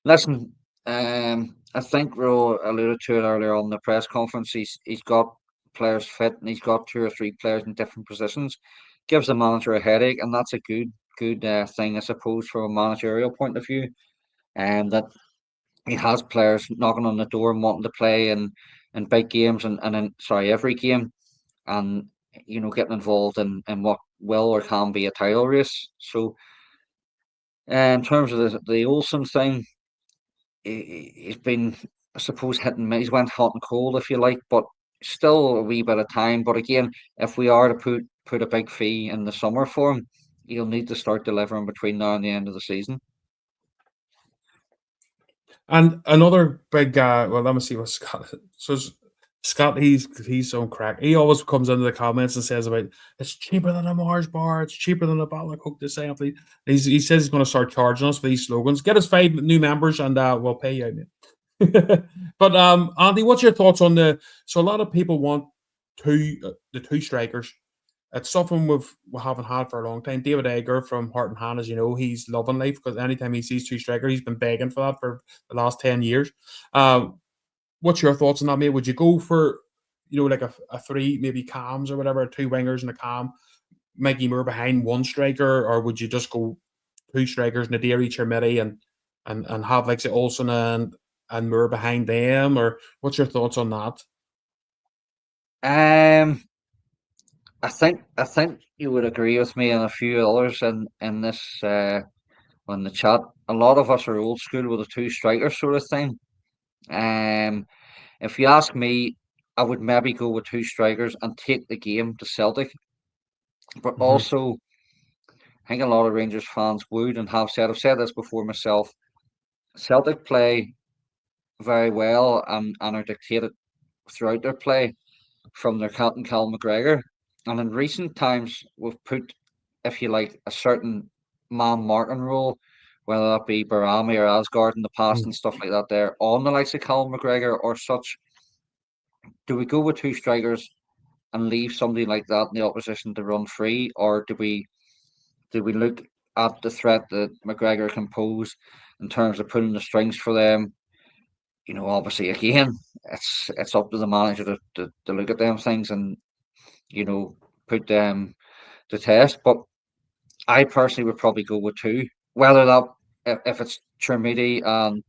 listen, I think Ro alluded to it earlier on the press conference. He's got players fit and he's got two or three players in different positions. Gives the manager a headache, and that's a good thing, I suppose, from a managerial point of view. And that he has players knocking on the door and wanting to play in big games and in every game, and getting involved in what will or can be a title race. So in terms of the Olsen thing, he's been, I suppose, he's went hot and cold, if you like, but still a wee bit of time. But again, if we are to put a big fee in the summer for him, he'll need to start delivering between now and the end of the season. And another big guy, well, let me see what Scott. So Scott, he's on crack. He always comes into the comments and says about it's cheaper than a Mars bar, it's cheaper than a bottle of Coke to say. He says he's going to start charging us for these slogans. Get us 5 new members and we'll pay you. But Andy, what's your thoughts on so a lot of people want the two strikers. It's something we haven't had for a long time. David Egger from Heart and Hand, as you know, he's loving life because anytime he sees two strikers, he's been begging for that for the last 10 years. What's your thoughts on that, mate? Would you go for, like a three, maybe cams or whatever, two wingers and a cam, Mikey Moore behind one striker, or would you just go two strikers, Nadir each or Midi, and have like say Olsen and Moore behind them, or what's your thoughts on that? Um, I think you would agree with me and a few others in this on the chat. A lot of us are old school with a two striker sort of thing. Um, if you ask me, I would maybe go with two strikers and take the game to Celtic. But Hmm. also, I think a lot of Rangers fans would and have said, I've said this before myself, Celtic play very well and are dictated throughout their play from their captain, Cal McGregor. And in recent times, we've put, if you like, a certain man marking role, whether that be Barami or Asgard in the past and stuff like that, there on the likes of Cal McGregor or such. Do we go with two strikers and leave somebody like that in the opposition to run free, or do we look at the threat that McGregor can pose in terms of pulling the strings for them? Obviously, again, it's up to the manager to look at them things and put them to test. But I personally would probably go with two. Whether that if it's Chermiti and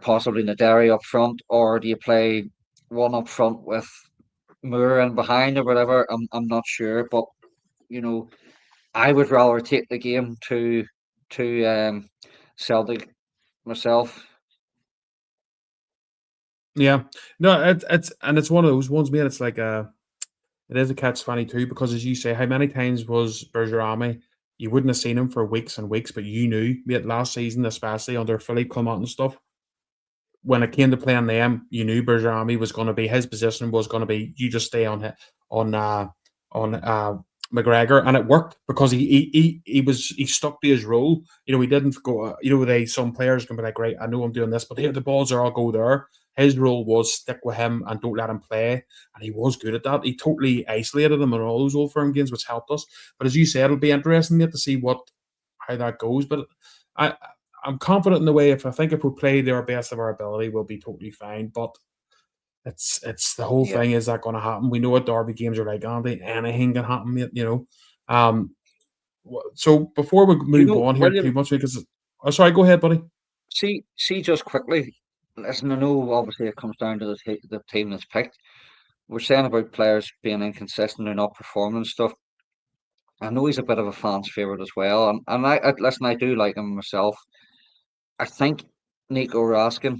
possibly Naderi up front, or do you play one up front with Moore and behind or whatever? I'm not sure, but you know I would rather take the game to Celtic myself. Yeah, no, it's one of those ones, man. It's like it is a catch-22 because, as you say, how many times was Bergerami? You wouldn't have seen him for weeks and weeks, but you knew, mate, last season, especially under Philippe Clement and stuff, when it came to playing them, you knew Bergerami was going to be his position was going to be you just stay on on McGregor, and it worked because he stuck to his role. He didn't go. Some players can be like, right, I know I'm doing this, but here the balls are all go there. His role was stick with him and don't let him play, and he was good at that. He totally isolated him in all those Old Firm games, which helped us. But as you said, it'll be interesting mate, to see how that goes. But I I'm confident in the way if we play to our best of our ability, we'll be totally fine. But it's the whole Yeah, thing, is that going to happen? We know what derby games are like, Andy. Anything can happen, mate. Um, so before we move on here too William. much, because sorry, go ahead, buddy. See, just quickly. Listen, I know obviously it comes down to the team that's picked. We're saying about players being inconsistent or not performing and stuff. I know he's a bit of a fan's favorite as well, and listen, I do like him myself. I think Nico Raskin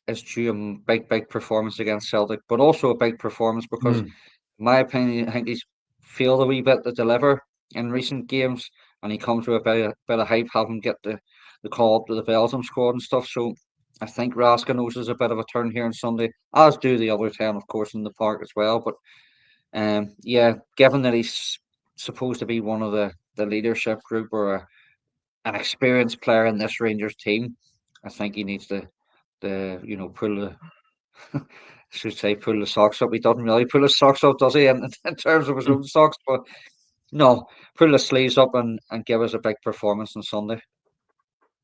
is due a big performance against Celtic, but also a big performance because, Mm. in my opinion, I think he's failed a wee bit to deliver in recent games, and he comes with a bit of hype, having get the call up to the Belgium squad and stuff. So I think Raskin knows a bit of a turn here on Sunday, as do the other 10, of course, in the park as well. But yeah, given that he's supposed to be one of the leadership group or an experienced player in this Rangers team, I think he needs to pull should say pull the socks up. He doesn't really pull his socks up, does he? In terms of his own socks, but no, pull the sleeves up and give us a big performance on Sunday.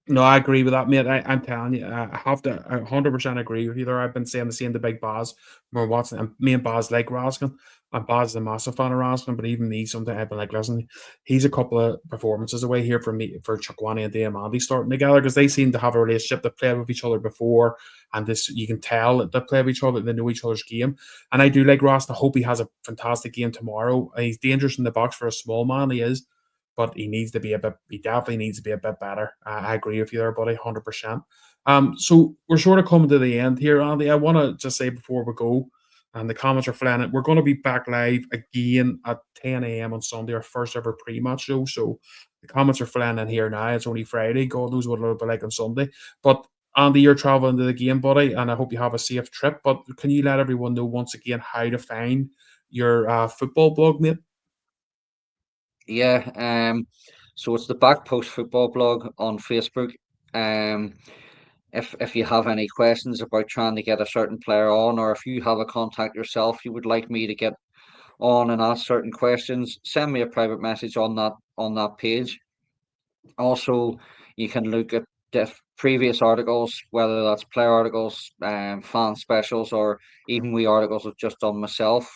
No, I agree with that, mate. I'm telling you, I have to 100% agree with you there. I've been saying the same to Big Baz. We're watching, and me and Baz like Raskin, and Baz is a massive fan of Raskin. But even me, sometimes I've been like, listen, he's a couple of performances away here for me, for Chukwani and Diamandi starting together, because they seem to have a relationship. They've played with each other before, and this you can tell that they play with each other, they know each other's game. And I do like Raskin. I hope he has a fantastic game tomorrow. He's dangerous in the box for a small man. He is, but he needs to be a bit. He definitely needs to be a bit better. I agree with you there, buddy, 100%. So we're sort of coming to the end here, Andy. I want to just say before we go, and the comments are flying. We're going to be back live again at 10 a.m. on Sunday, our first ever pre-match show. So the comments are flying in here now. It's only Friday. God knows what it'll be like on Sunday. But Andy, you're traveling to the game, buddy, and I hope you have a safe trip. But can you let everyone know once again how to find your football blog, mate? Yeah, so it's the Back Post Football blog on Facebook. Um, if you have any questions about trying to get a certain player on, or if you have a contact yourself you would like me to get on and ask certain questions, send me a private message on that page. Also, you can look at previous articles, whether that's player articles, fan specials, or even we articles I've just done myself.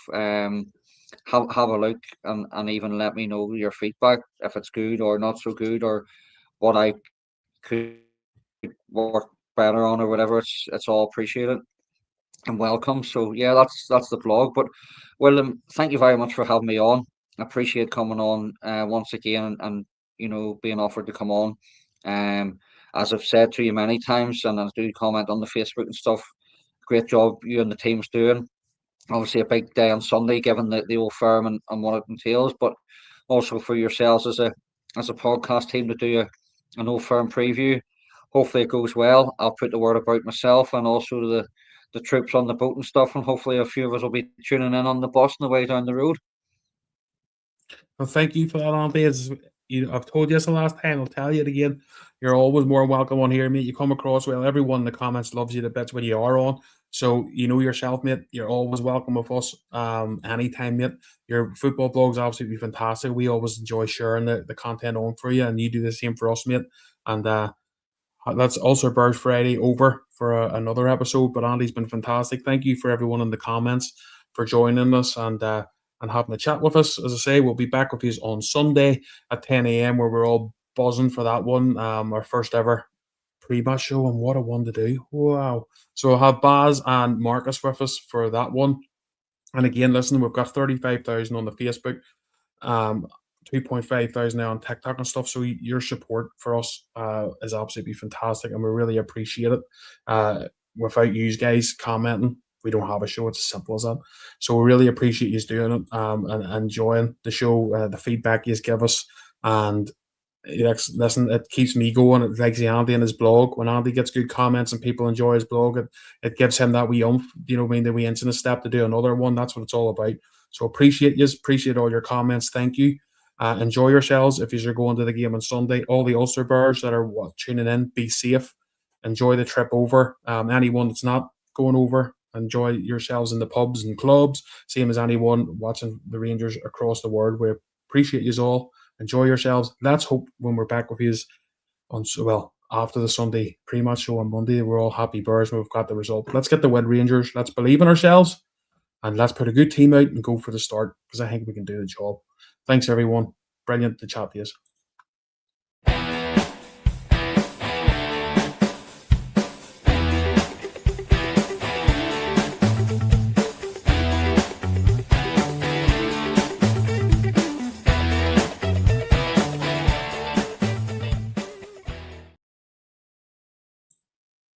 have a look and even let me know your feedback, if it's good or not so good, or what I could work better on or whatever. It's all appreciated and welcome. So yeah, that's the vlog. But William, thank you very much for having me on. I appreciate coming on once again, and being offered to come on. Um, as I've said to you many times, and I do comment on the Facebook and stuff. Great job you and the team's doing. Obviously, a big day on Sunday, given the old firm and what it entails, but also for yourselves as a podcast team to do an old firm preview. Hopefully, it goes well. I'll put the word about myself and also the troops on the boat and stuff, and hopefully, a few of us will be tuning in on the bus on the way down the road. Well, thank you for that, Andy. I've told you this the last time. I'll tell you it again. You're always more welcome on here, mate. You come across well. Everyone in the comments loves you the bits when you are on. So you know yourself, mate. You're always welcome with us. Anytime, mate. Your football blog's absolutely fantastic. We always enjoy sharing the content on for you, and you do the same for us, mate. And that's also Birds Friday over for another episode. But Andy's been fantastic. Thank you for everyone in the comments for joining us and having a chat with us. As I say, we'll be back with you on Sunday at 10 a.m. where we're all buzzing for that one. Our first ever pre-match show, and what a one to do. Wow. So we'll have Baz and Marcus with us for that one. And again, listen, we've got 35,000 on the Facebook. 2.5 thousand now on TikTok and stuff. So your support for us is absolutely fantastic, and we really appreciate it. Without you guys commenting, we don't have a show. It's as simple as that. So we really appreciate you doing it and enjoying the show, the feedback you give us, and listen, it keeps me going. It likes Andy in his blog. When Andy gets good comments and people enjoy his blog, it gives him that wee oomph, the wee inch in a step to do another one. That's what it's all about. So appreciate you, appreciate all your comments. Thank you. Enjoy yourselves if you're going to the game on Sunday. All the ULSTERBEARs that are tuning in, be safe. Enjoy the trip over. Anyone that's not going over, enjoy yourselves in the pubs and clubs. Same as anyone watching the Rangers across the world. We appreciate you all. Enjoy yourselves. Let's hope when we're back with you after the Sunday pre-match show on Monday, we're all happy birds. We've got the result. Let's get the win, Rangers. Let's believe in ourselves. And let's put a good team out and go for the start, because I think we can do the job. Thanks, everyone. Brilliant to chat to you.